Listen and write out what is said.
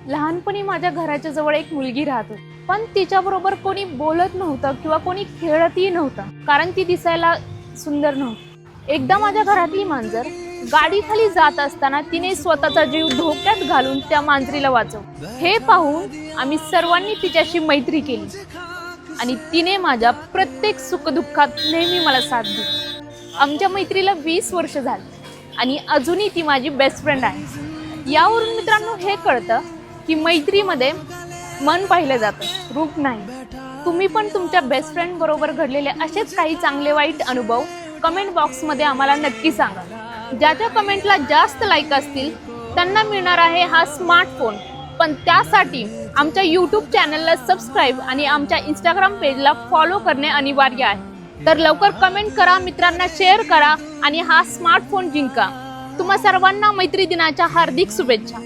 लहानपणी माझ्या घराच्या जवळ एक मुलगी राहत होती, पण तिच्याबरोबर कोणी बोलत नव्हतं किंवा कोणी खेळतही नव्हतं, कारण ती दिसायला सुंदर नव्हती। एकदा माझ्या घरातली मांजर गाडी खाली जात असताना तिने स्वतःचा जीव धोक्यात घालून त्या मांजरीला वाचवलं। हे पाहून आम्ही सर्वांनी तिच्याशी मैत्री केली आणि तिने माझ्या प्रत्येक सुखदुःखात नेहमी मला साथ दिली। आमच्या मैत्रीला 20 वर्ष झाली आणि अजूनही ती माझी बेस्ट फ्रेंड आहे। यावरून मित्रांनो हे कळतं की मैत्रीमध्ये मन पाहिलं जातं, रूप नाही। तुम्ही पण तुमच्या बेस्ट फ्रेंड बरोबर घडलेले असेच काही चांगले वाईट अनुभव कमेंट बॉक्समध्ये आम्हाला नक्की सांगा। ज्याच्या कमेंटला जास्त लाईक असतील त्यांना मिळणार आहे हा स्मार्टफोन। पण त्यासाठी आमच्या यूट्यूब चॅनलला सबस्क्राईब आणि आमच्या इंस्टाग्राम पेजला फॉलो करणे अनिवार्य आहे। तर लवकर कमेंट करा, मित्रांना शेअर करा आणि हा स्मार्टफोन जिंका। तुम्हा सर्वांना मैत्री दिनाच्या हार्दिक शुभेच्छा।